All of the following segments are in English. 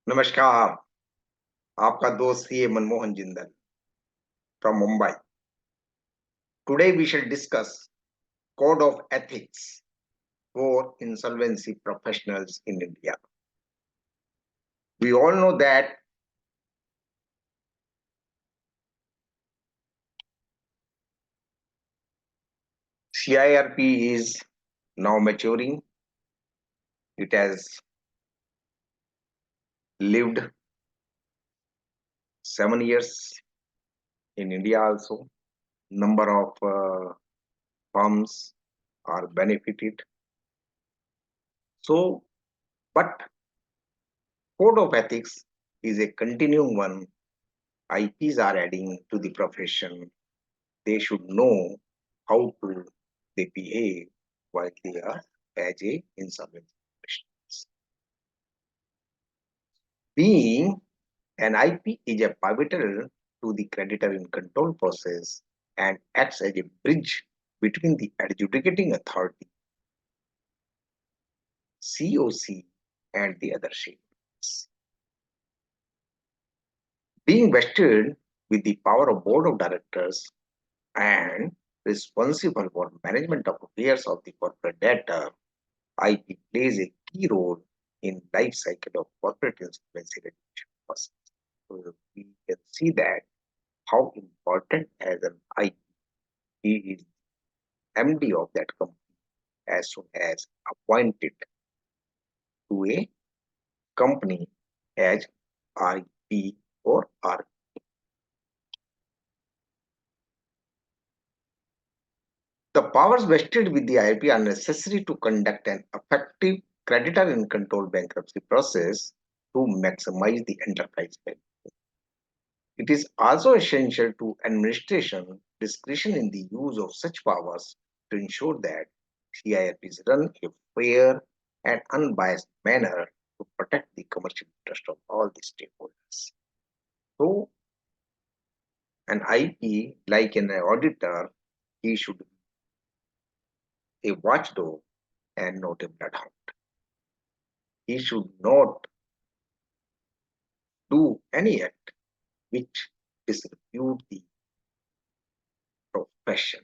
नमस्कार। आपका दोस्त CA Manmohan Jindal from Mumbai. Today we shall discuss code of ethics for insolvency professionals in India. We all know that CIRP is now maturing. It has lived 7 years in India also. Number of firms are benefited. So, but code of ethics is a continuing one. IPs are adding to the profession. They should know how to they behave while they are as a insolvency professionals. Being an IP is a pivotal to the creditor in control process and acts as a bridge between the adjudicating authority, COC, and the other shareholders. Being vested with the power of board of directors and responsible for management of affairs of the corporate data, IP plays a key role in life cycle of corporate insolvency resolution process. So we can see that how important as an IP is MD of that company as soon as appointed to a company as IP or R. The powers vested with the IP are necessary to conduct an effective creditor in control bankruptcy process to maximize the enterprise value. It is also essential to administration discretion in the use of such powers to ensure that CIRPs run a fair and unbiased manner to protect the commercial interest of all the stakeholders. So, an IP, like an auditor, he should be a watchdog and not a bloodhound. He should not do any act which disrepute the profession.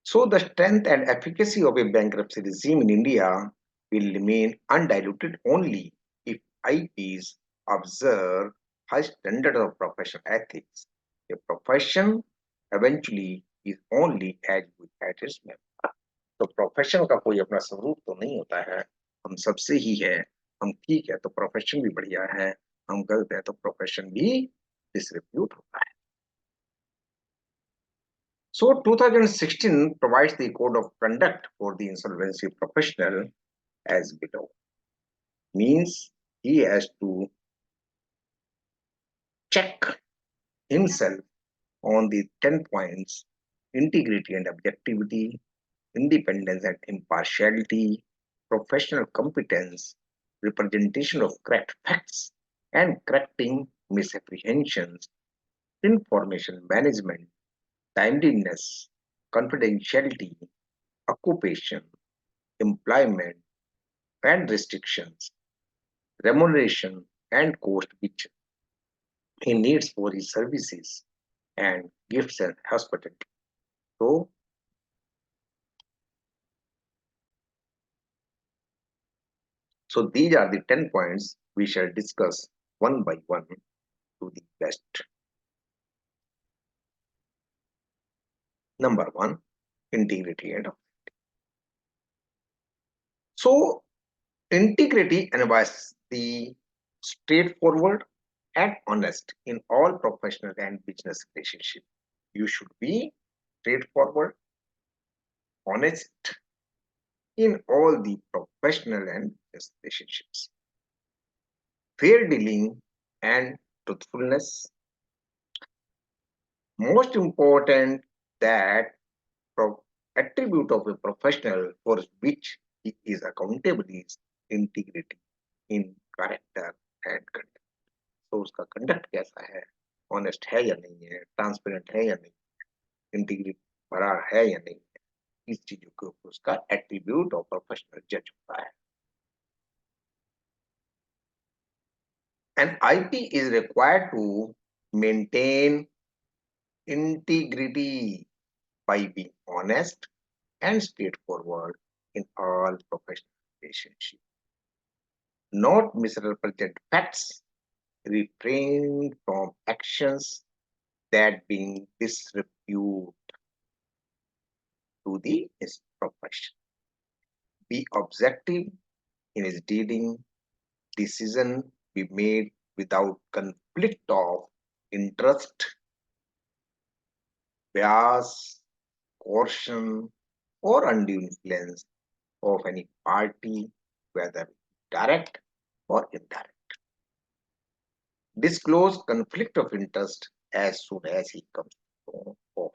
So the strength and efficacy of a bankruptcy regime in India will remain undiluted only if IPs observe high standard of professional ethics. A profession eventually is only as good as its member. तो profession का कोई अपना स्वरूप तो नहीं होता है, हम सबसे ही है। हम ठीक है तो प्रोफेशन भी बढ़िया है, हम गलत है तो प्रोफेशन भी डिसरिप्यूट होता है. So 2016 provides the code of conduct for the insolvency professional as below. Means he has to check himself on the 10 points: integrity and objectivity, independence and impartiality, professional competence, representation of correct facts, and correcting misapprehensions, information management, timeliness, confidentiality, occupation, employment, and restrictions, remuneration, and cost which he needs for his services, and gifts and hospitality. So, so these are the 10 points we shall discuss one by one to the best. Number one, integrity and so integrity invites the straightforward and honest in all professional and business relationship. You should be straightforward, honest in all the professional and business relationships. Fair dealing and truthfulness. Most important that attribute of a professional for which he is accountable is integrity in character and conduct. तो उसका conduct कैसा है, honest है या नहीं है, transparent है या नहीं, इंटीग्रिटी भरा है या नहीं, इस चीजों के ऊपर उसका एट्रीब्यूट और प्रोफेशनल जज होता है. An IP is required to maintain integrity by being honest and straightforward in all professional relationships. Not misrepresent facts, refrain from actions that bring disrepute to the profession. Be objective in his dealing, decision be made without conflict of interest, bias, coercion, or undue influence of any party, whether direct or indirect. Disclose conflict of interest as soon as he comes to know of.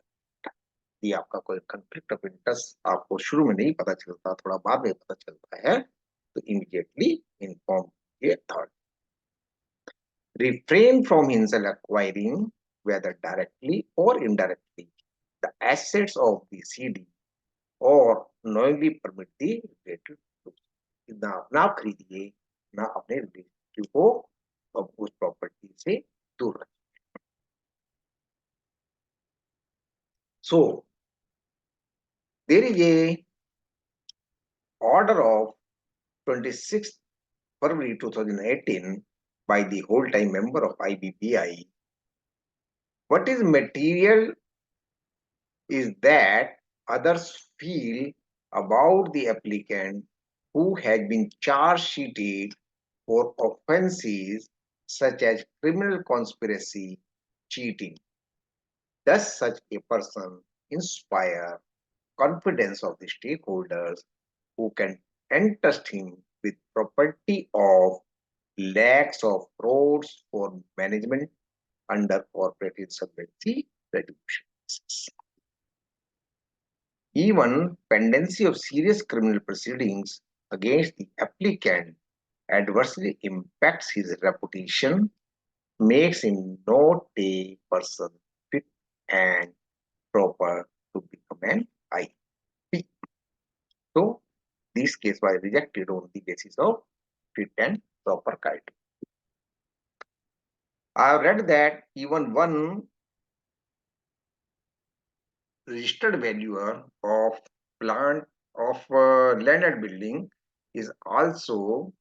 यदि आपका कोई conflict of interest आपको शुरू में नहीं पता चलता, थोड़ा बाद में पता चलता है, तो immediately inform the authority. Refrain from himself acquiring, whether directly or indirectly, the assets of the CD or knowingly permit the related to. ना ना खरीदिए, ना अपने रिलेटिव को अब उस प्रॉपर्टी से दूर रखिए. So there is a order of 26th February 2018 by the whole time member of IBPI. What is material is that others feel about the applicant who has been charge sheeted for offenses such as criminal conspiracy, cheating. Does such a person inspire confidence of the stakeholders who can entrust him with property of lakhs of crores for management under corporate insolvency resolutions? Even pendency of serious criminal proceedings against the applicant adversely impacts his reputation, makes him not a person fit and proper to become an IP. So, this case was rejected on the basis of fit and proper kind. I have read that even one registered valuer of plant of land and building is also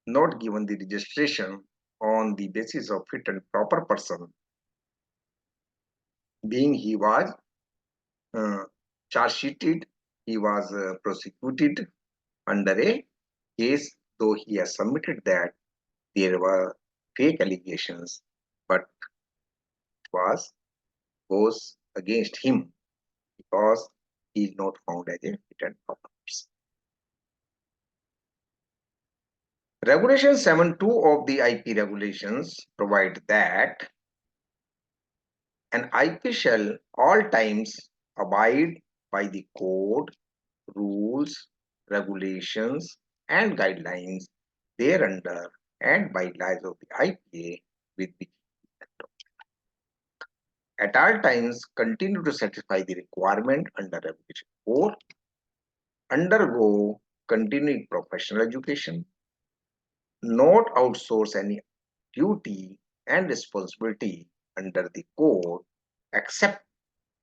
not given the registration on the basis of fit and proper person, being he was uh, charge sheeted, he was prosecuted under a case, though he has submitted that there were fake allegations, but it was goes against him because he is not found as a fit and proper person. Regulation 7.2 of the IP regulations provide that an IP shall all times abide by the code, rules, regulations, and guidelines thereunder and by laws of the IPA with which at all times continue to satisfy the requirement under Regulation 4, undergo continuing professional education, not outsource any duty and responsibility under the code except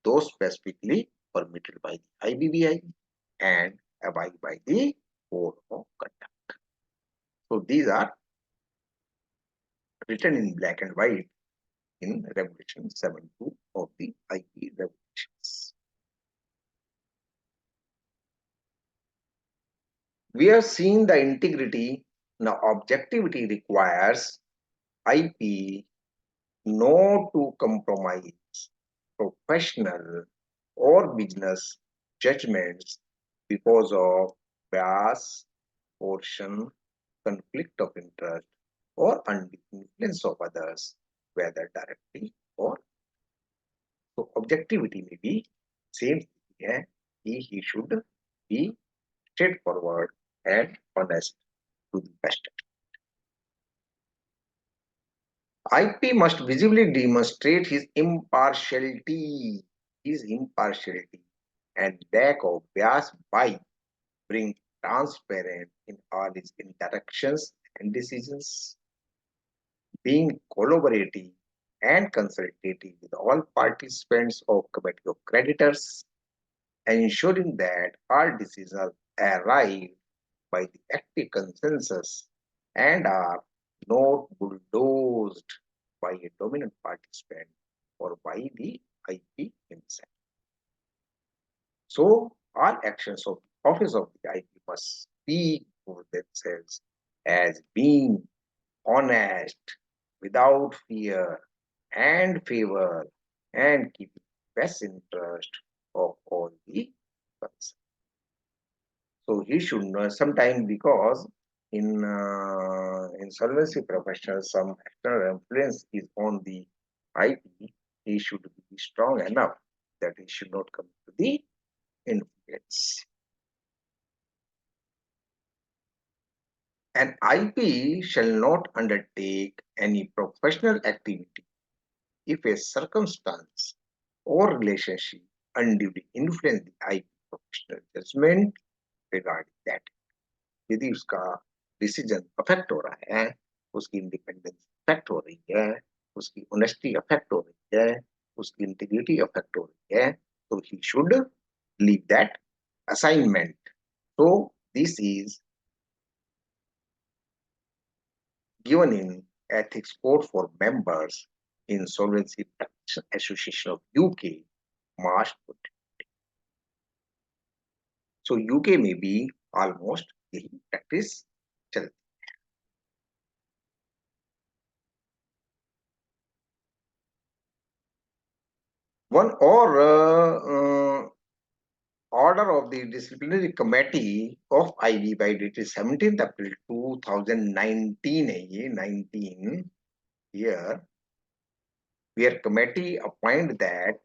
those specifically permitted by the IBBI and abide by the code of conduct. So these are written in black and white in Regulation 7.2 of the IP regulations. We have seen the integrity. Now objectivity requires IP not to compromise professional or business judgments because of bias, coercion, conflict of interest, or undue influence of others, whether directly or. So objectivity may be same thing है he should be straightforward and honest to the best. IP must visibly demonstrate his impartiality. His impartiality. and lack of bias by being transparent in all its interactions and decisions, being collaborative and consultative with all participants of committee of creditors, ensuring that all decisions arrive by the active consensus and are not bulldozed by a dominant participant or by the IP himself. So, all actions of the office of the IP must speak for themselves as being honest, without fear and favor, and keeping best interest of all the concerned. So he should know sometime because in insolvency professionals, some external influence is on the IP. He should be strong enough that he should not come to the influence. An IP shall not undertake any professional activity if a circumstance or relationship unduly influence the IP professional judgment regarding that, यदि उसका decision affect हो रहा है, उसकी independence affect हो रही है, उसकी ऑनेस्टी अफेक्ट हो रही है, उसकी इंटीग्रिटी अफेक्ट हो रही है, तो he should leave that assignment. So this is given in Ethics Code for Members in Solvency Protection Association of UK, March 20. So UK में भी almost यही practice चलती. One or order of the disciplinary committee of IB by dated 17th April 2019 है ये 19 here, where committee appoint that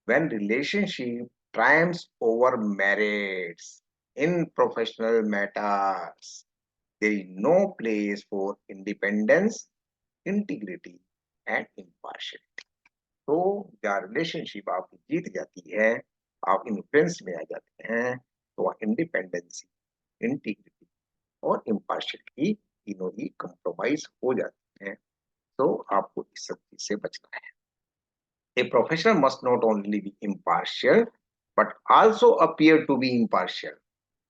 when relationship triumphs over merits in professional matters, there is no place for independence, integrity and impartiality. तो जहाँ relationship आपकी जीत जाती है, आप influence में आ जाते हैं, तो वहाँ इंडिपेंडेंसी, इंटीग्रिटी और इम्पार्शियलिटी तीनों ही कंप्रोमाइज हो जाते हैं. तो आपको इस सब चीज से बचना है. A professional must not only be impartial but also appear to be impartial.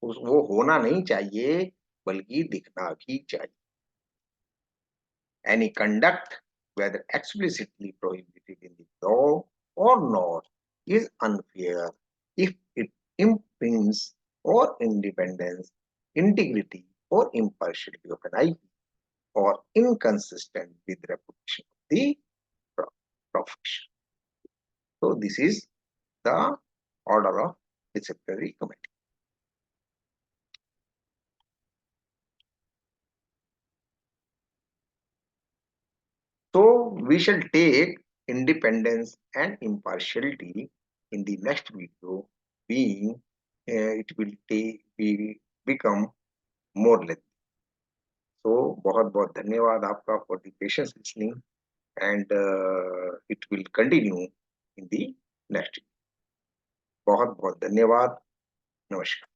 वो होना नहीं चाहिए बल्कि दिखना भी चाहिए. Any conduct, whether explicitly prohibited in the law or not, is unfair if it impinges on independence, integrity, or impartiality of an IP, or inconsistent with reputation of the profession. So this is the order of disciplinary committee. So we shall take independence and impartiality in the next video, being it will become more lengthy. So बहुत बहुत धन्यवाद आपका for the patience listening, and it will continue in the next. बहुत बहुत धन्यवाद. नमस्कार.